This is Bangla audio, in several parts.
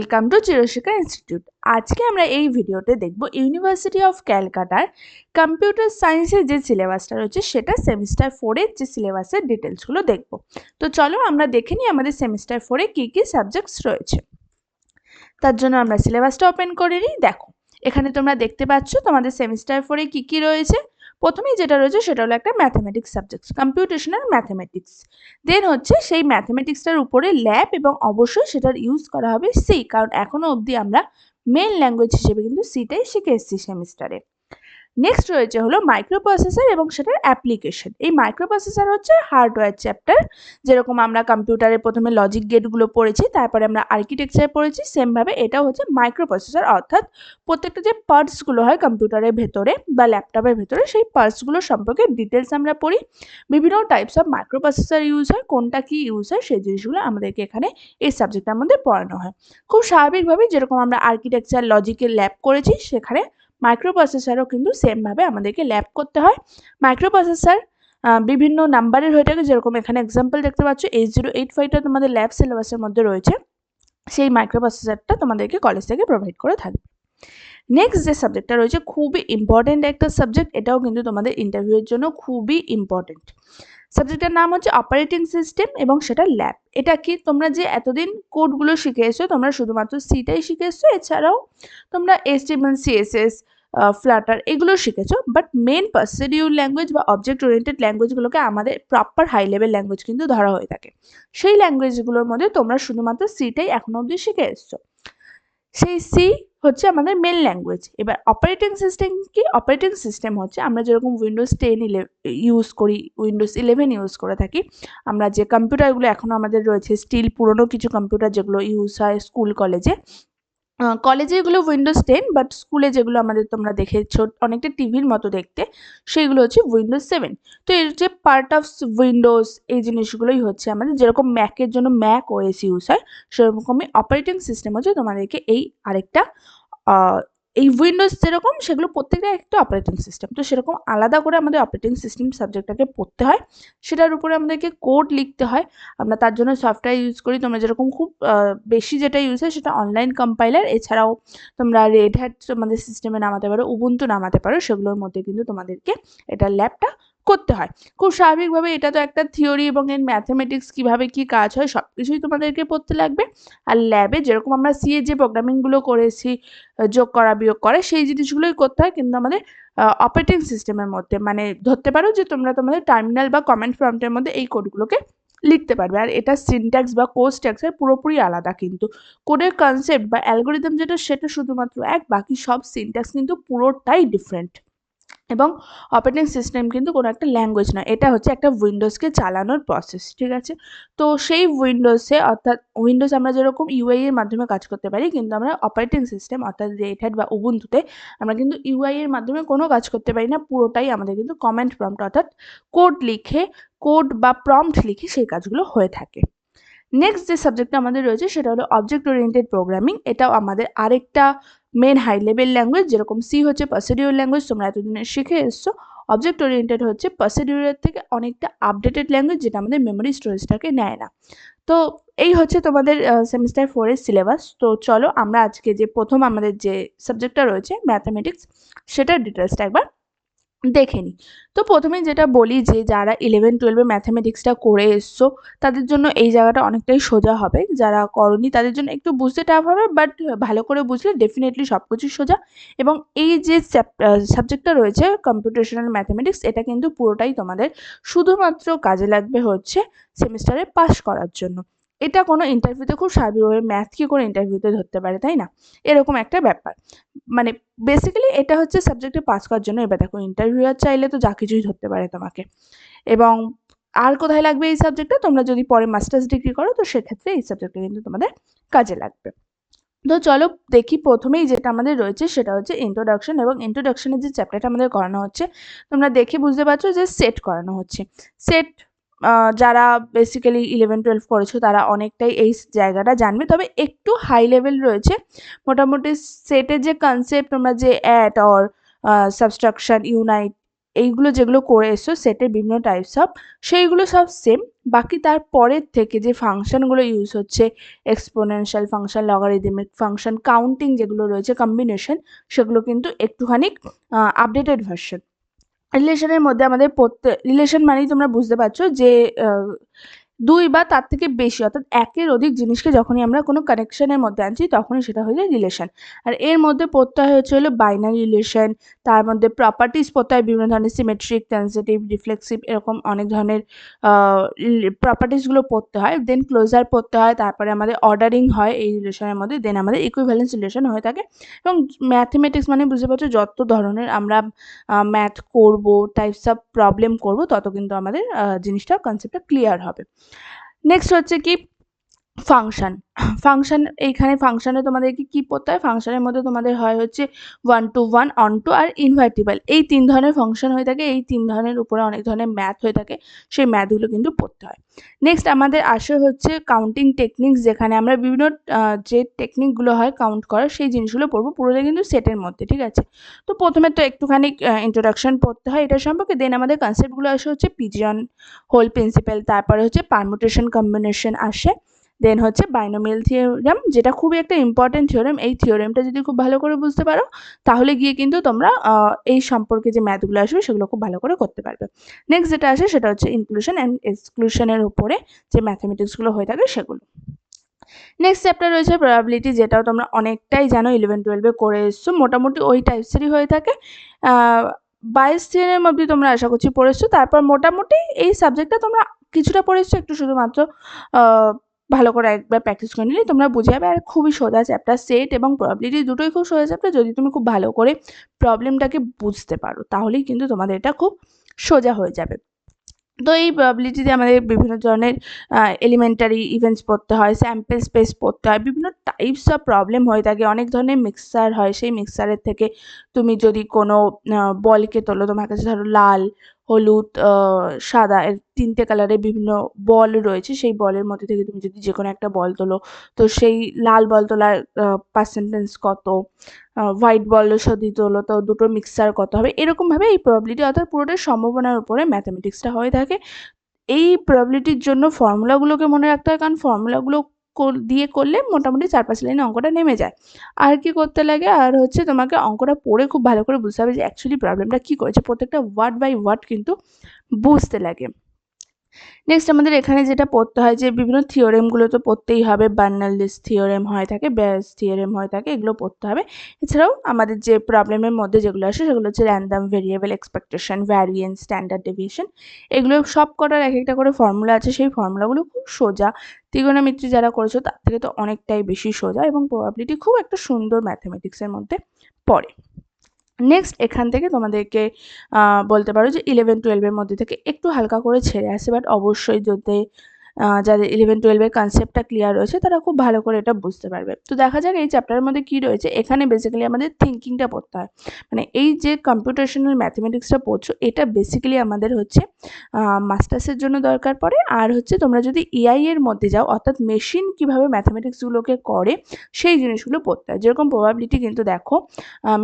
Welcome to চিরশিক্ষা institute. আজকে আমরা এই ভিডিওতে দেখব ইউনিভার্সিটি অফ ক্যালকাটার কম্পিউটার সায়েন্সের যে সিলেবাসটা রয়েছে সেটা সেমিস্টার 4-এর যে সিলেবাসের ডিটেলসগুলো দেখব। তো চলো আমরা দেখে নিই আমাদের সেমিস্টার 4-এ কী কী সাবজেক্টস রয়েছে। তার জন্য আমরা সিলেবাসটা ওপেন করে নিই। দেখো এখানে তোমরা দেখতে পাচ্ছ তোমাদের সেমিস্টার 4-এ কী কী রয়েছে। প্রথমেই যেটা রয়েছে সেটা হলো একটা ম্যাথামেটিক্স সাবজেক্ট, কম্পিউটেশনাল ম্যাথামেটিক্স। দেন হচ্ছে সেই ম্যাথামেটিক্সটার উপরে ল্যাব এবং অবশ্যই সেটার ইউজ করা হবে সি, কারণ এখনো অবধি আমরা মেন ল্যাঙ্গুয়েজ হিসেবে কিন্তু সিটাই শিখে এসেছি সেমিস্টারে। নেক্সট রয়েছে হলো মাইক্রোপ্রসেসর এবং সেটার অ্যাপ্লিকেশন। এই মাইক্রোপ্রসেসর হচ্ছে হার্ডওয়্যার চ্যাপ্টার। যেরকম আমরা কম্পিউটারে প্রথমে লজিক গেটগুলো পড়েছি, তারপরে আমরা আর্কিটেকচার পড়েছি, সেমভাবে এটাও হচ্ছে মাইক্রোপ্রসেসর, অর্থাৎ প্রত্যেকটা যে পার্টসগুলো হয় কম্পিউটারের ভেতরে বা ল্যাপটপের ভেতরে সেই পার্টসগুলো সম্পর্কে ডিটেলস আমরা পড়ি। বিভিন্ন টাইপস অফ মাইক্রোপ্রসেসর ইউজ হয়, কোনটা কি ইউজ হয় সেই জিনিসগুলো আমাদেরকে এখানে এই সাবজেক্টের মধ্যে পড়ানো হয়। খুব স্বাভাবিকভাবেই যেরকম আমরা আর্কিটেকচার লজিকের ল্যাব করেছি, সেখানে মাইক্রোপ্রসেসরও কিন্তু সেমভাবে আমাদেরকে ল্যাব করতে হয়। মাইক্রোপ্রসেসর বিভিন্ন নাম্বারের হয়ে থাকে, যেরকম এখানে এক্সাম্পল দেখতে পাচ্ছ 8085টা তোমাদের ল্যাব সিলেবাসের মধ্যে রয়েছে। সেই মাইক্রোপ্রসেসরটা তোমাদেরকে কলেজ থেকে প্রোভাইড করে থাকবে। নেক্সট যে সাবজেক্টটা রয়েছে খুবই ইম্পর্টেন্ট একটা সাবজেক্ট, এটাও কিন্তু তোমাদের ইন্টারভিউয়ের জন্য খুবই ইম্পর্টেন্ট। সাবজেক্টের নাম হচ্ছে অপারেটিং সিস্টেম এবং সেটা ল্যাব। এটা কি, তোমরা যে এতদিন কোডগুলো শিখে এসো, তোমরা শুধুমাত্র সিটাই শিখে এসছো, এছাড়াও তোমরা HTML CSS ফ্লাটার এগুলো শিখেছো, বাট মেন প্রসিডিউর ল্যাঙ্গুয়েজ বা অবজেক্ট ওরিয়েন্টেড ল্যাঙ্গুয়েজগুলোকে আমাদের প্রপার হাই লেভেল ল্যাঙ্গুয়েজ কিন্তু ধরা হয়ে থাকে। সেই ল্যাঙ্গুয়েজগুলোর মধ্যে তোমরা শুধুমাত্র সিটাই এখনো অবধি শিখে এসছো। সেই সি হচ্ছে আমাদের মেন ল্যাঙ্গুয়েজ। এবার অপারেটিং সিস্টেম কি, অপারেটিং সিস্টেম হচ্ছে আমরা যেরকম উইন্ডোজ 10 ইউজ করি, উইন্ডোজ 11 ইউজ করে থাকি, আমরা যে কম্পিউটারগুলো এখনও আমাদের রয়েছে স্টিল পুরনো কিছু কম্পিউটার যেগুলো ইউজ হয় স্কুল কলেজে, কলেজে এগুলো উইন্ডোজ 10, বাট স্কুলে যেগুলো আমাদের তোমরা দেখেছো অনেকটা টিভির মতো দেখতে, সেইগুলো হচ্ছে উইন্ডোজ 7। তো এর যে পার্ট অফ উইন্ডোজ এই জিনিসগুলোই হচ্ছে আমাদের, যেরকম ম্যাকের জন্য ম্যাক ওএস ইউজ হয়, সেরকমই অপারেটিং সিস্টেম হচ্ছে তোমাদেরকে এই আরেকটা এই উইন্ডোজ যেরকম সেগুলো প্রত্যেকটা একটা অপারেটিং সিস্টেম, তো সেরকম আলাদা করে আমাদের অপারেটিং সিস্টেম সাবজেক্টটাকে পড়তে হয়। সেটার উপরে আমাদেরকে কোড লিখতে হয়। আমরা তার জন্য সফটওয়্যার ইউজ করি, তোমরা যেরকম খুব বেশি যেটা ইউজ হয় সেটা অনলাইন কম্পাইলার, এছাড়াও তোমরা রেড হ্যাট আমাদের সিস্টেমে নামাতে পারো, উবুন্টু নামাতে পারো, সেগুলোর মধ্যে কিন্তু তোমাদেরকে এটা ল্যাবটা করতে হয়। খুব স্বাভাবিকভাবে এটা তো একটা থিওরি, এবং এর ম্যাথামেটিক্স কীভাবে কী কাজ হয় সব কিছুই তোমাদেরকে পড়তে লাগবে। আর ল্যাবে যেরকম আমরা সি এর যে প্রোগ্রামিংগুলো করেছি, যোগ করা বিয়োগ করা সেই জিনিসগুলোই করতে হয়, কিন্তু আমাদের অপারেটিং সিস্টেমের মধ্যে, মানে ধরতে পারো যে তোমরা তোমাদের টার্মিনাল বা কমেন্ট প্রম্পটের মধ্যে এই কোডগুলোকে লিখতে পারবে। আর এটা সিনট্যাক্স বা কোড স্ট্রাকচার পুরোপুরি আলাদা, কিন্তু কোডের কনসেপ্ট বা অ্যালগোরিদম যেটা সেটা শুধুমাত্র এক, বাকি সব সিনট্যাক্স কিন্তু পুরোটাই ডিফারেন্ট। এবং অপারেটিং সিস্টেম কিন্তু কোনো একটা ল্যাঙ্গুয়েজ নয়, এটা হচ্ছে একটা উইন্ডোজকে চালানোর প্রসেস, ঠিক আছে। তো সেই উইন্ডোজে, অর্থাৎ উইন্ডোজ আমরা যেরকম ইউআই এর মাধ্যমে কাজ করতে পারি, কিন্তু আমরা অপারেটিং সিস্টেম অর্থাৎ রেড হ্যাট বা উবুন্টুতে আমরা কিন্তু ইউআই এর মাধ্যমে কোনো কাজ করতে পারি না, পুরোটাই আমাদের কিন্তু কমান্ড প্রম্পট অর্থাৎ কোড বা প্রম্পট লিখে সেই কাজগুলো হয়ে থাকে। নেক্সট যে সাবজেক্টটা আমাদের রয়েছে সেটা হলো অবজেক্ট ওরিয়েন্টেড প্রোগ্রামিং। এটাও আমাদের আরেকটা মেন হাই লেভেল ল্যাঙ্গুয়েজ, যেরকম সি হচ্ছে প্রসিডিউর ল্যাঙ্গুয়েজ, তোমরা এতদিনে শিখে এসছো। অবজেক্ট ওরিয়েন্টেড হচ্ছে প্রসিডিউরের থেকে অনেকটা আপডেটেড ল্যাঙ্গুয়েজ, যেটা আমাদের মেমোরি স্টোরেজটাকে নেয় না। তো এই হচ্ছে তোমাদের সেমিস্টার 4-এর সিলেবাস। তো চলো আমরা আজকে যে প্রথম আমাদের যে সাবজেক্টটা রয়েছে ম্যাথামেটিক্স, সেটার ডিটেলসটা একবার দেখে নিই। তো প্রথমেই যেটা বলি যে যারা 11-12 ম্যাথামেটিক্সটা করে এসছো তাদের জন্য এই জায়গাটা অনেকটাই সোজা হবে, যারা করনি তাদের জন্য একটু বুঝতে টাফ হবে, বাট ভালো করে বুঝলে ডেফিনেটলি সব কিছুই সোজা। এবং এই যে সাবজেক্টটা রয়েছে কম্পিউটেশনাল ম্যাথামেটিক্স, এটা কিন্তু পুরোটাই তোমাদের শুধুমাত্র কাজে লাগবে হচ্ছে সেমিস্টারে পাস করার জন্য। এটা কোনো ইন্টারভিউতে খুব স্বাভাবিকভাবে ম্যাথ কি করে ইন্টারভিউতে ধরতে পারে, তাই না, এরকম একটা ব্যাপার। মানে বেসিক্যালি এটা হচ্ছে সাবজেক্টে পাস করার জন্য। এবার দেখো ইন্টারভিউয়ার চাইলে তো যা কিছুই ধরতে পারে তোমাকে। এবং আর কোথায় লাগবে এই সাবজেক্টটা, তোমরা যদি পরে মাস্টার্স ডিগ্রি করো তো সেক্ষেত্রে এই সাবজেক্টটা কিন্তু তোমাদের কাজে লাগবে। তো চলো দেখি, প্রথমেই যেটা আমাদের রয়েছে সেটা হচ্ছে ইন্ট্রোডাকশন, এবং ইন্ট্রোডাকশনের যে চ্যাপ্টারটা আমাদের করানো হচ্ছে তোমরা দেখে বুঝতে পারছো যে সেট করানো হচ্ছে। সেট যারা বেসিক্যালি 11-12 করেছো তারা অনেকটাই এই জায়গাটা জানবে, তবে একটু হাই লেভেল রয়েছে। মোটামুটি সেটের যে কনসেপ্ট, তোমরা যে অ্যাড অর সাবস্ট্রাকশন, ইউনাইট, এইগুলো যেগুলো করে এসছো সেটের বিভিন্ন টাইপস অফ, সেইগুলো সব সেম। বাকি তার পরের থেকে যে ফাংশনগুলো ইউজ হচ্ছে, exponential function, logarithmic function, counting যেগুলো রয়েছে, কম্বিনেশন, সেগুলো কিন্তু একটুখানি আপডেটেড ভার্সন। রিলেশনের মধ্যে আমাদের রিলেশন মানেই তোমরা বুঝতে পারছো যে দুই বা তার থেকে বেশি অর্থাৎ একের অধিক জিনিসকে যখনই আমরা কোনো কানেকশনের মধ্যে আনছি তখনই সেটা হয়ে যায় রিলেশন। আর এর মধ্যে পড়তে হয় হচ্ছে হলো বাইনারি রিলেশন, তার মধ্যে প্রপার্টিস পড়তে হয় বিভিন্ন ধরনের সিমেট্রিক, ট্রানজিটিভ, রিফ্লেক্সিভ, এরকম অনেক ধরনের প্রপার্টিসগুলো পড়তে হয়। দেন ক্লোজার পড়তে হয়, তারপরে আমাদের অর্ডারিং হয় এই রিলেশনের মধ্যে, দেন আমাদের ইকুইভ্যালেন্স রিলেশন হয়ে থাকে। এবং ম্যাথমেটিক্স মানে বুঝতে পারছো যত ধরনের আমরা ম্যাথ করব, টাইপস অফ প্রবলেম করব, তত কিন্তু আমাদের জিনিসটা কনসেপ্টটা ক্লিয়ার হবে। নেক্সট হচ্ছে কি ফাংশন। ফাংশন, এইখানে ফাংশনে তোমাদেরকে কি পড়তে হয়, ফাংশনের মধ্যে তোমাদের হয় হচ্ছে 1 to 1, অন টু আর ইনভার্টিবল, এই 3 ধরনের ফাংশন হয়ে থাকে। এই 3 ধরনের উপরে অনেক ধরনের ম্যাথ হয়ে থাকে, সেই ম্যাথগুলো কিন্তু পড়তে হয়। নেক্সট আমাদের আসে হচ্ছে কাউন্টিং টেকনিক্স, যেখানে আমরা বিভিন্ন যে টেকনিকগুলো হয় কাউন্ট করার সেই জিনিসগুলো পড়বো, পুরোটা কিন্তু সেটের মধ্যে, ঠিক আছে। তো প্রথমে তো একটুখানি ইন্ট্রোডাকশন পড়তে হয় এটা সম্পর্কে, দেন আমাদের কনসেপ্টগুলো আসে হচ্ছে পিজিয়ন হোল প্রিন্সিপাল, তারপরে হচ্ছে পারমুটেশন কম্বিনেশন আসে, দেন হচ্ছে বাইনোমিয়াল থিওরেম, যেটা খুবই একটা ইম্পর্টেন্ট থিওরেম। এই থিওরেমটা যদি খুব ভালো করে বুঝতে পারো তাহলে গিয়ে কিন্তু তোমরা এই সম্পর্কে যে ম্যাথগুলো আসবে সেগুলো খুব ভালো করে করতে পারবে। নেক্সট যেটা আসে সেটা হচ্ছে ইনক্লুশন অ্যান্ড এক্সক্লুশনের উপরে যে ম্যাথমেটিক্সগুলো হয়ে থাকে সেগুলো। নেক্সট চ্যাপ্টার রয়েছে প্রবাবিলিটি, যেটাও তোমরা অনেকটাই জানো, 11-12 করে এসছো, মোটামুটি ওই টাইপসেরই হয়ে থাকে। বাইস থিওরেম অবধি তোমরা আশা করছি পড়েছো, তারপর মোটামুটি এই সাবজেক্টটা তোমরা কিছুটা পড়েছো, একটু শুধুমাত্র ভালো করে একবার প্র্যাকটিস করে নিলে তোমরা বুঝে যাবে। আর খুবই সোজা চ্যাপ্টার, সেট এবং প্রবাবিলিটি দুটোই খুব সোজা চ্যাপ্টার। যদি তুমি খুব ভালো করে প্রবলেমটাকে বুঝতে পারো তাহলেই কিন্তু তোমাদের এটা খুব সোজা হয়ে যাবে। তো এই প্রবাবিলিটিতে আমাদের বিভিন্ন ধরনের এলিমেন্টারি ইভেন্টস পড়তে হয়, স্যাম্পল স্পেস পড়তে হয়, বিভিন্ন টাইপস অফ প্রবলেম হয়ে থাকে, অনেক ধরনের মিক্সার হয়, সেই মিক্সারের থেকে তুমি যদি কোনো বলকে তোলো, তোমার কাছে ধরো লাল, হলুদ, সাদা, এর 3টে কালারের বিভিন্ন বল রয়েছে, সেই বলের মধ্যে থেকে তুমি যদি যে কোনো একটা বল তোলো, তো সেই লাল বল তোলার পার্সেন্টেজ কত, হোয়াইট বল যদি তোলো তো দুটো মিক্সার কত হবে, এরকমভাবে এই প্রবাবিলিটি অর্থাৎ পুরোটাই সম্ভাবনার উপরে ম্যাথামেটিক্সটা হয়ে থাকে। এই প্রবাবিলিটির জন্য ফর্মুলাগুলোকে মনে রাখতে হয়, কারণ ফর্মুলাগুলো দিয়ে করলে মোটামুটি 4-5 লাইনে অঙ্কটা নেমে যায়। আর কি করতে লাগে, আর হচ্ছে তোমাকে অঙ্কটা পড়ে খুব ভালো করে বুঝতে হবে যে অ্যাকচুয়ালি প্রবলেমটা কী করেছে, প্রত্যেকটা ওয়ার্ড বাই ওয়ার্ড কিন্তু বুঝতে লাগে। নেক্সট আমাদের এখানে যেটা পড়তে হয় যে বিভিন্ন থিওরেমগুলো তো পড়তেই হবে, বার্নার্লিস থিওরেম হয়ে থাকে, বেয়ার্স থিওরেম হয়ে থাকে, এগুলো পড়তে হবে। এছাড়াও আমাদের যে প্রবলেমের মধ্যে যেগুলো আসে সেগুলো হচ্ছে random variable, expectation, variance, standard deviation, এগুলো সব কটার এক একটা করে ফর্মুলা আছে। সেই ফর্মুলাগুলো খুব সোজা, ত্রিগোণমিত্রি যারা করেছো তার থেকে তো অনেকটাই বেশি সোজা, এবং প্রবাবিলিটি খুব একটা সুন্দর ম্যাথমেটিক্সের মধ্যে পড়ে। নেক্সট এখান থেকে তোমাদেরকে বলতে পারো যে 11-12 মধ্যে থেকে একটু হালকা করে ছেড়ে আসে, বাট অবশ্যই যদি যাদের 11-12 কনসেপ্টটা ক্লিয়ার রয়েছে তারা খুব ভালো করে এটা বুঝতে পারবে। তো দেখা যাক এই চ্যাপ্টারের মধ্যে কী রয়েছে। এখানে বেসিক্যালি আমাদের থিঙ্কিংটা পড়তে হয়, মানে এই যে কম্পিউটেশনাল ম্যাথমেটিক্সটা পড়ছো এটা বেসিক্যালি আমাদের হচ্ছে মাস্টার্সের জন্য দরকার পড়ে। আর হচ্ছে তোমরা যদি এআই এর মধ্যে যাও, অর্থাৎ মেশিন কীভাবে ম্যাথমেটিক্সগুলোকে করে সেই জিনিসগুলো পড়তে হয়। যেরকম প্রবাবিলিটি কিন্তু দেখো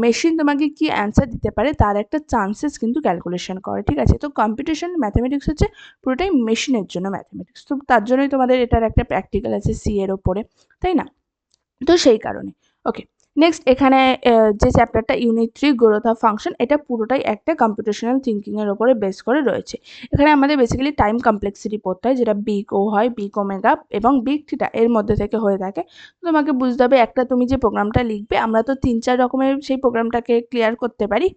মেশিন তোমাকে কি অ্যান্সার দিতে পারে তার একটা চান্সেস কিন্তু ক্যালকুলেশন করে, ঠিক আছে। তো কম্পিউটেশন ম্যাথমেটিক্স হচ্ছে পুরোটাই মেশিনের জন্য ম্যাথমেটিক্স, তো তার জন্যই তোমাদের এটার একটা প্র্যাকটিক্যাল আছে সি এর ওপরে, তাই না। তো সেই কারণে ওকে। নেক্সট এখানে যে চ্যাপ্টারটা ইউনিট 3 গ্রোথ অফ ফাংশন, এটা পুরোটাই একটা কম্পিউটেশনাল থিঙ্কিংয়ের ওপরে বেস করে রয়েছে। এখানে আমাদের বেসিক্যালি টাইম কমপ্লেক্সিটি পড়তে হয়, যেটা বিগ ও হয়, বিগ ওমেগা এবং বিগ থিটা এর মধ্যে থেকে হয়ে থাকে। তোমাকে বুঝতে হবে একটা তুমি যে প্রোগ্রামটা লিখবে, আমরা তো 3-4 রকমের সেই প্রোগ্রামটাকে ক্লিয়ার করতে পারি,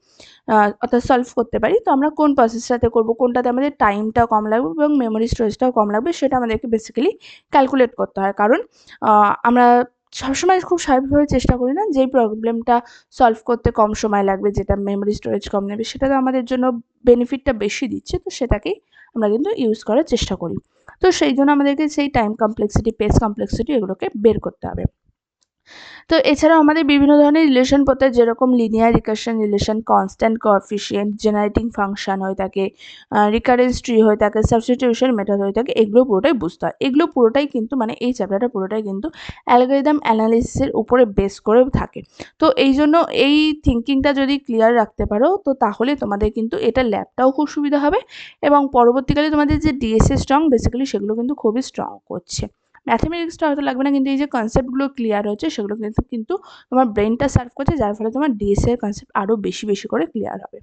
অর্থাৎ সলভ করতে পারি। তো আমরা কোন প্রসেসটাতে করবো, কোনটাতে আমাদের টাইমটা কম লাগবে এবং মেমোরি স্টোরেজটাও কম লাগবে, সেটা আমাদেরকে বেসিক্যালি ক্যালকুলেট করতে হয়। কারণ আমরা সবসময় খুব স্বাভাবিকভাবে চেষ্টা করি না যেই প্রবলেমটা সলভ করতে কম সময় লাগবে, যেটা মেমোরি স্টোরেজ কম নেবে, সেটা তো আমাদের জন্য বেনিফিটটা বেশি দিচ্ছে, তো সেটাকেই আমরা কিন্তু ইউজ করার চেষ্টা করি। তো সেই জন্য আমাদেরকে সেই টাইম কমপ্লেক্সিটি, পেস কমপ্লেক্সিটি এগুলোকে বের করতে হবে। তো এছাড়াও আমাদের বিভিন্ন ধরনের রিলেশন পড়তে হয়, যেরকম linear recursion relation, constant coefficient, generating function হয়ে থাকে, রিকারেন্স ট্রি হয়ে থাকে, সাবস্টিটিউশন মেথড হয়ে থাকে। এগুলো পুরোটাই বুঝতে হয়। এগুলো পুরোটাই কিন্তু মানে এই চ্যাপ্টারটা পুরোটাই কিন্তু অ্যালগরিদম অ্যানালিসিসের উপরে বেস করে থাকে। তো এই জন্য এই থিঙ্কিংটা যদি ক্লিয়ার রাখতে পারো, তো তাহলে তোমাদের কিন্তু এটা ল্যাবটাও খুব সুবিধা হবে এবং পরবর্তীকালে তোমাদের যে ডিএসএ স্ট্রং বেসিক্যালি সেগুলো কিন্তু খুবই স্ট্রং করছে। ম্যাথমেটিক্সটা হয়তো লাগবে না, কিন্তু এই যে কনসেপ্টগুলো ক্লিয়ার হচ্ছে সেগুলো কিন্তু তোমার ব্রেনটা সার্ভ করছে, যার ফলে তোমার ডিএসএ এর কনসেপ্ট আরও বেশি বেশি করে ক্লিয়ার হবে।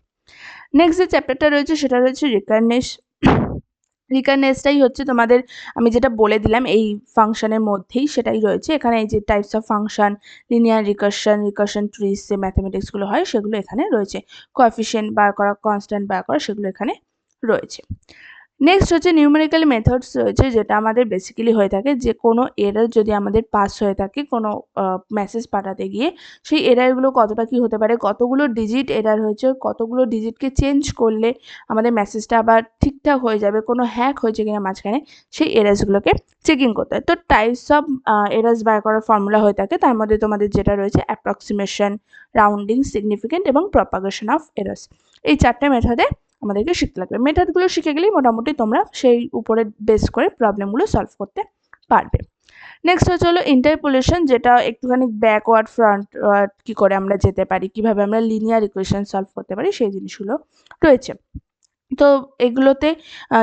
নেক্সট যে চ্যাপ্টারটা রয়েছে সেটা রয়েছে রিকারনেস। রিকারনেসটাই হচ্ছে তোমাদের, আমি যেটা বলে দিলাম এই ফাংশনের মধ্যেই সেটাই রয়েছে এখানে। এই যে types of function, linear recursion, recursion trees, যে ম্যাথমেটিক্সগুলো হয় সেগুলো এখানে রয়েছে। কোএফিসিয়েন্ট বার করা, কনস্ট্যান্ট বার করা, সেগুলো এখানে রয়েছে। নেক্সট হচ্ছে নিউমেরিক্যাল মেথডস রয়েছে, যেটা আমাদের বেসিক্যালি হয়ে থাকে যে কোনো এরর যদি আমাদের পাস হয়ে থাকে কোনো মেসেজ পাঠাতে গিয়ে, সেই এররগুলো কতটা কি হতে পারে, কতগুলো ডিজিট এরর হয়েছে, কতগুলো ডিজিটকে চেঞ্জ করলে আমাদের মেসেজটা আবার ঠিকঠাক হয়ে যাবে, কোনো হ্যাক হয়েছে কিনা মাঝখানে, সেই এরর্সগুলোকে চেকিং করতে হয়। তো টাইপস অফ এরর্স বার করার ফর্মুলা হয়ে থাকে, তার মধ্যে তোমাদের যেটা রয়েছে অ্যাপ্রক্সিমেশন, রাউন্ডিং, সিগনিফিকেন্ট এবং প্রপাগেশন অফ এরর্স। এই চারটে মেথডে আমাদেরকে শিখতে লাগবে। মেথডগুলো শিখে গেলেই মোটামুটি তোমরা সেই উপরে বেস করে প্রবলেমগুলো সলভ করতে পারবে। নেক্সট হচ্ছে হলো ইন্টারপোলেশন, যেটা একটুখানি ব্যাকওয়ার্ড ফ্রন্টওয়ার্ড কী করে আমরা যেতে পারি, কীভাবে আমরা লিনিয়ার ইকুয়েশন সলভ করতে পারি, সেই জিনিসগুলো রয়েছে। তো এগুলোতে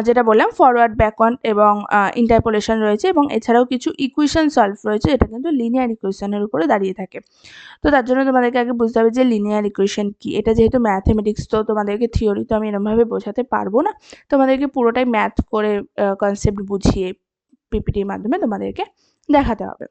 যেটা বললাম ফরওয়ার্ড, ব্যাকওয়ার্ড এবং ইন্টারপোলেশন রয়েছে, এবং এছাড়াও কিছু ইকুয়েশন সলভ রয়েছে, এটা কিন্তু লিনিয়ার ইকুয়েশনের উপরে দাঁড়িয়ে থাকে। তো তার জন্য তোমাদেরকে আগে বুঝতে হবে যে লিনিয়ার ইকুয়েশন কি। এটা যেহেতু ম্যাথমেটিক্স, তো তোমাদেরকে থিওরি তো আমি এরকমভাবে বোঝাতে পারবো না, তোমাদেরকে পুরোটাই ম্যাথ করে কনসেপ্ট বুঝিয়ে পিপিটির মাধ্যমে তোমাদেরকে দেখাতে হবে।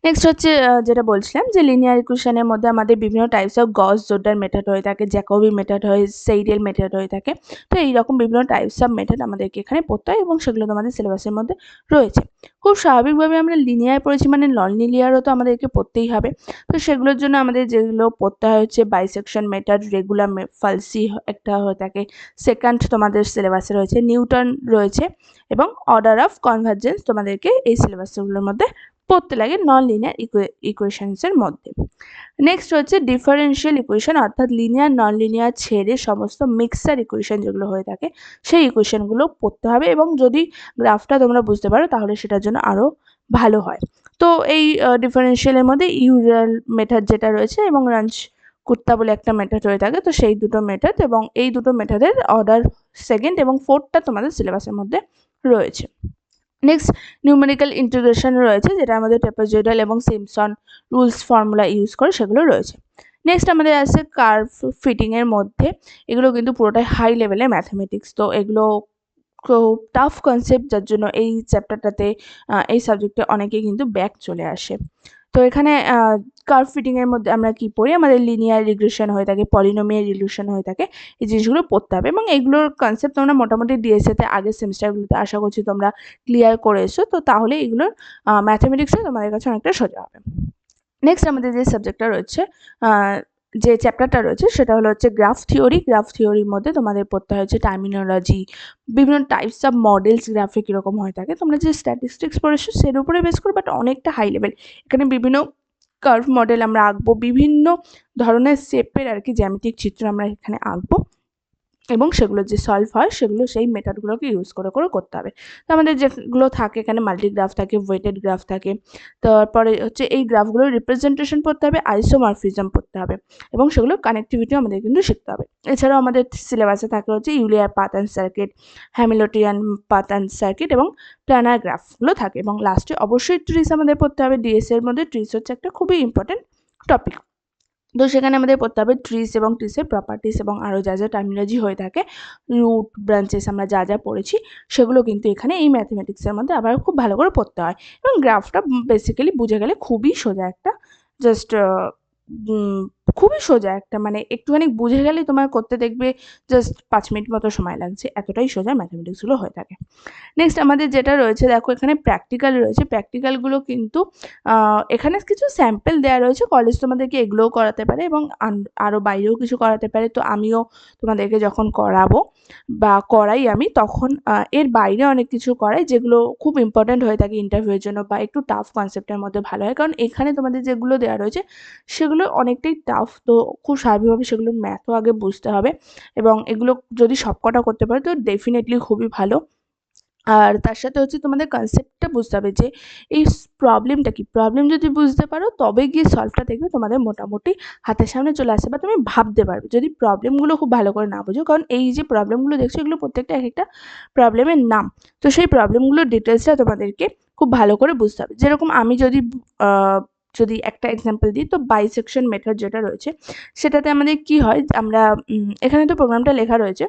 নেক্সট হচ্ছে যেটা বলছিলাম যে লিনিয়ার ইকুয়েশনের মধ্যে আমাদের বিভিন্ন টাইপস অফ গস জোর্ডান মেথড হয়ে থাকে, জ্যাকোবি মেথড হয়, সেইডেল মেথড হয়ে থাকে। তো এইরকম বিভিন্ন টাইপস অফ মেথড আমাদেরকে এখানে পড়তে হয় এবং সেগুলো তোমাদের সিলেবাসের মধ্যে রয়েছে। খুব স্বাভাবিকভাবে আমরা লিনিয়ার পড়েছি মানে নন লিনিয়ারও তো আমাদেরকে পড়তেই হবে। তো সেগুলোর জন্য আমাদের যেগুলো পড়তে হয় হচ্ছে বাইসেকশন মেথড, রেগুলার ফালসি একটা হয়ে থাকে, সেকেন্ড তোমাদের সিলেবাসে রয়েছে, নিউটন রয়েছে এবং অর্ডার অফ কনভার্জেন্স তোমাদেরকে এই সিলেবাসগুলোর মধ্যে পড়তে লাগে নন লিনিয়ার ইকুয়েশনসের মধ্যে। নেক্সট হচ্ছে ডিফারেন্সিয়াল ইকুয়েশন, অর্থাৎ লিনিয়ার নন লিনিয়ার ছেড়ে সমস্ত মিক্সার ইকুয়েশন যেগুলো হয়ে থাকে সেই ইকুয়েশনগুলো পড়তে হবে, এবং যদি গ্রাফটা তোমরা বুঝতে পারো তাহলে সেটার জন্য আরও ভালো হয়। তো এই ডিফারেন্সিয়ালের মধ্যে ইউরাল মেথড যেটা রয়েছে এবং রাঞ্চ কুত্তা বলে একটা মেথড হয়ে থাকে, তো সেই দুটো মেথড এবং এই দুটো মেথডের অর্ডার সেকেন্ড এবং ফোর্থটা তোমাদের সিলেবাসের মধ্যে রয়েছে। নেক্সট নিউমেরিক্যাল ইন্টিগ্রেশন রয়েছে, যেটা আমাদের ট্র্যাপিজয়েডাল এবং সিম্পসন রুলস ফর্মুলা ইউজ করে সেগুলো রয়েছে। নেক্সট আমাদের আছে কার্ভ ফিটিংয়ের মধ্যে, এগুলো কিন্তু পুরোটাই হাই লেভেলের ম্যাথমেটিক্স। তো এগুলো খুব টাফ কনসেপ্ট, যার জন্য এই চ্যাপ্টারটাতে এই সাবজেক্টে অনেকেই কিন্তু ব্যাক চলে আসে। তো এখানে কার্ভ ফিটিংয়ের মধ্যে আমরা কি পড়ি, আমাদের লিনিয়ার রিগ্রেশন হয়ে থাকে, পলিনোমিয়াল রিগ্রেশন হয়ে থাকে, এই জিনিসগুলো পড়তে হবে এবং এগুলোর কনসেপ্ট তোমরা মোটামুটি ডিএসএতে আগের সেমিস্টারগুলোতে আশা করছি তোমরা ক্লিয়ার করে এসো। তো তাহলে এগুলোর ম্যাথমেটিক্সও তোমাদের কাছে অনেকটা সোজা হবে। নেক্সট আমাদের যে সাবজেক্টটা রয়েছে, যে চ্যাপ্টারটা রয়েছে সেটা হচ্ছে গ্রাফ থিওরি। গ্রাফ থিওরির মধ্যে তোমাদের পড়তে হয়েছে টার্মিনোলজি, বিভিন্ন টাইপস অফ মডেলস গ্রাফে কীরকম হয়ে থাকে, তোমরা যে স্ট্যাটিস্টিক্স পড়েছো সের উপরে বেস করে, বাট অনেকটা হাই লেভেল। এখানে বিভিন্ন কার্ভ মডেল আমরা আঁকবো, বিভিন্ন ধরনের শেপের আর কি জ্যামিতিক চিত্র আমরা এখানে আঁকবো, এবং সেগুলো যে সলভ হয় সেগুলো সেই মেথডগুলোকে ইউজ করে করতে হবে। তো আমাদের যেগুলো থাকে এখানে মাল্টিগ্রাফ থাকে, ওয়েটেড গ্রাফ থাকে, তারপরে হচ্ছে এই গ্রাফগুলোর রিপ্রেজেন্টেশন পড়তে হবে, আইসোমরফিজম পড়তে হবে এবং সেগুলোর কানেক্টিভিটিও আমাদের কিন্তু শিখতে হবে। এছাড়াও আমাদের সিলেবাসে থাকে হচ্ছে Euler path and circuit, Hamiltonian path and circuit এবং প্ল্যানার গ্রাফগুলো থাকে, এবং লাস্টে অবশ্যই ট্রিস আমাদের পড়তে হবে। ডিএসএর মধ্যে ট্রিস হচ্ছে একটা খুবই ইম্পর্টেন্ট টপিক। তো সেখানে আমাদের পড়তে হবে ট্রিস এবং ট্রিসের প্রপার্টিস এবং আরও যা যা টার্মিনোলজি হয়ে থাকে, রুট ব্রাঞ্চেস আমরা যা যা পড়েছি সেগুলো কিন্তু এখানে এই ম্যাথমেটিক্সের মধ্যে আবার খুব ভালো করে পড়তে হয়, এবং গ্রাফটা বেসিক্যালি বুঝে গেলে খুবই সোজা একটা, জাস্ট খুবই সোজা একটা, মানে একটুখানি বুঝে গেলেই তোমার করতে দেখবে জাস্ট 5 মিনিট মতো সময় লাগছে, এতটাই সোজা ম্যাথমেটিক্সগুলো হয়ে থাকে। নেক্সট আমাদের যেটা রয়েছে দেখো এখানে প্র্যাকটিক্যাল রয়েছে। প্র্যাকটিক্যালগুলো কিন্তু এখানে কিছু স্যাম্পল দেওয়া রয়েছে, কলেজ তোমাদেরকে এগুলোও করাতে পারে এবং আরও বাইরেও কিছু করাতে পারে। তো আমিও তোমাদেরকে যখন করাবো বা করাই আমি, তখন এর বাইরে অনেক কিছু করাই যেগুলো খুব ইম্পর্ট্যান্ট হয়ে থাকে ইন্টারভিউয়ের জন্য বা একটু টাফ কনসেপ্টের মধ্যে ভালো হয়, কারণ এখানে তোমাদের যেগুলো দেওয়া রয়েছে সেগুলো অনেকটাই টাফ। তো খুব স্বাভাবিকভাবে সেগুলোর ম্যাথও আগে বুঝতে হবে এবং এগুলো যদি সবকটা করতে পারো তো ডেফিনেটলি খুবই ভালো। আর তার সাথে হচ্ছে তোমাদের কনসেপ্টটা বুঝতে হবে যে এই প্রবলেমটা কি, প্রবলেম যদি বুঝতে পারো তবে গিয়ে সলভটা দেখবে তোমাদের মোটামুটি হাতের সামনে চলে আসে বা তুমি ভাবতে পারবে। যদি প্রবলেমগুলো খুব ভালো করে না বোঝো, কারণ এই যে প্রবলেমগুলো দেখছো এগুলো প্রত্যেকটা এক একটা প্রবলেমের নাম, তো সেই প্রবলেমগুলোর ডিটেলসটা তোমাদেরকে খুব ভালো করে বুঝতে হবে। যেরকম আমি যদি একটা এক্সাম্পল দিই, তো বাইসেকশন মেথড যেটা রয়েছে সেটাতে আমাদের কি হয়, আমরা এখানে তো প্রোগ্রামটা লেখা রয়েছে,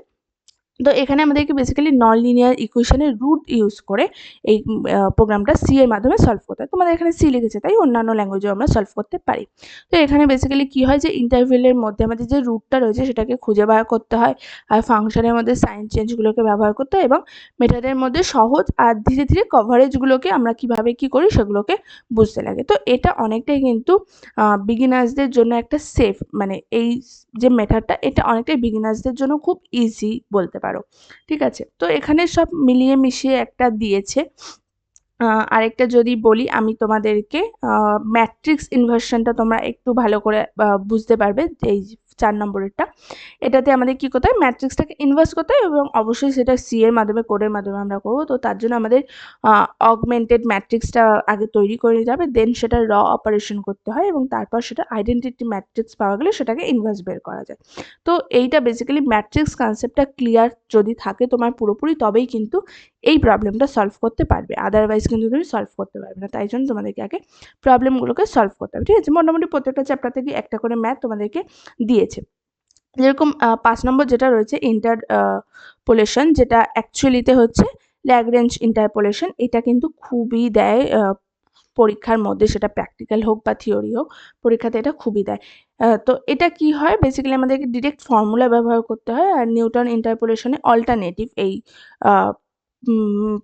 তো এখানে আমাদেরকে বেসিক্যালি নন লিনিয়ার ইকুয়েশনের রুট ইউজ করে এই প্রোগ্রামটা সি এর মাধ্যমে সলভ করতে হয়। তোমাদের এখানে সি লিখেছে, তাই অন্যান্য ল্যাঙ্গুয়েজেও আমরা সলভ করতে পারি। তো এখানে বেসিক্যালি কি হয় যে ইন্টারভেলের মধ্যে আমাদের যে রুটটা রয়েছে সেটাকে খুঁজে বার করতে হয়, আর ফাংশনের মধ্যে সাইন চেঞ্জগুলোকে ব্যবহার করতে হয় এবং মেথডের মধ্যে সহজ আর ধীরে ধীরে কভারেজগুলোকে আমরা কিভাবে কি করি সেগুলোকে বুঝতে লাগে। তো এটা অনেকটাই কিন্তু বিগিনার্সদের জন্য একটা সেফ, মানে এই যে মেথডটা এটা অনেকটাই বিগিনার্সদের জন্য খুব ইজি বলতে পারো। ঠিক আছে, তো এখানে সব মিলিয়ে মিশিয়ে একটা দিয়েছে। আরেকটা যদি বলি আমি তোমাদেরকে, ম্যাট্রিক্স ইনভার্সনটা তোমরা একটু ভালো করে বুঝতে পারবে, এই 4 নম্বরেরটা। এটাতে আমাদের কি করতে হয়, ম্যাট্রিক্সটাকে ইনভার্স করতে হয় এবং অবশ্যই সেটা সি এর মাধ্যমে, কোডের মাধ্যমে আমরা করবো। তো তার জন্য আমাদের অগমেন্টেড ম্যাট্রিক্সটা আগে তৈরি করে নিতে হবে, দেন সেটা র অপারেশন করতে হয় এবং তারপর সেটা আইডেন্টিটি ম্যাট্রিক্স পাওয়া গেলে সেটাকে ইনভার্স বের করা যায়। তো এইটা বেসিক্যালি ম্যাট্রিক্স কনসেপ্টটা ক্লিয়ার যদি থাকে তোমার পুরোপুরি, তবেই কিন্তু এই প্রবলেমটা সলভ করতে পারবে, আদারওয়াইজ কিন্তু তুমি সলভ করতে পারবে না। তাই জন্য তোমাদেরকে আগে প্রবলেমগুলোকে সলভ করতে হবে। ঠিক আছে, মোটামুটি প্রত্যেকটা চ্যাপ্টার থেকে একটা করে ম্যাথ তোমাদেরকে দিয়েছে। যেরকম 5 নম্বর যেটা রয়েছে ইন্টারপোলেশন, যেটা অ্যাকচুয়ালিতে হচ্ছে ল্যাগ্রেঞ্জ ইন্টারপোলেশন, এটা কিন্তু খুবই দেয় পরীক্ষার মধ্যে, সেটা প্র্যাকটিক্যাল হোক বা থিওরি হোক, পরীক্ষাতে এটা খুবই দেয়। তো এটা কি হয়, বেসিক্যালি আমাদেরকে ডিরেক্ট ফর্মুলা ব্যবহার করতে হয়, আর নিউটন ইন্টারপোলেশনে অল্টারনেটিভ এই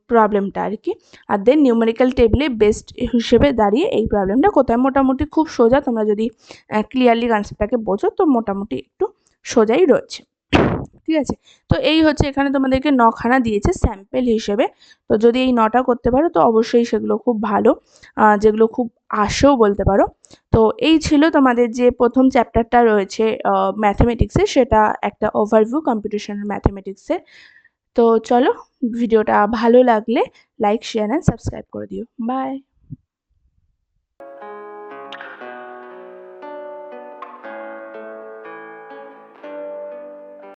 প্রবলেমটা আর কি, আর দেন নিউমেরিক্যাল টেবিলে বেস্ট হিসেবে দাঁড়িয়ে এই প্রবলেমটা কোথায়, মোটামুটি খুব সোজা। তোমরা যদি ক্লিয়ারলি কনসেপ্টটাকে বোঝো তো মোটামুটি একটু সোজাই রয়েছে। ঠিক আছে, তো এই হচ্ছে এখানে তোমাদেরকে 9খানা দিয়েছে স্যাম্পেল হিসেবে। তো যদি এই 9টা করতে পারো তো অবশ্যই সেগুলো খুব ভালো, যেগুলো খুব আসেও বলতে পারো। তো এই ছিল তোমাদের যে প্রথম চ্যাপ্টারটা রয়েছে ম্যাথমেটিক্সের, সেটা একটা ওভারভিউ কম্পিউটেশনাল ম্যাথমেটিক্সের। তো চলো, ভিডিওটা ভালো লাগলে লাইক, শেয়ার অ্যান্ড সাবস্ক্রাইব করে দিও। বাই।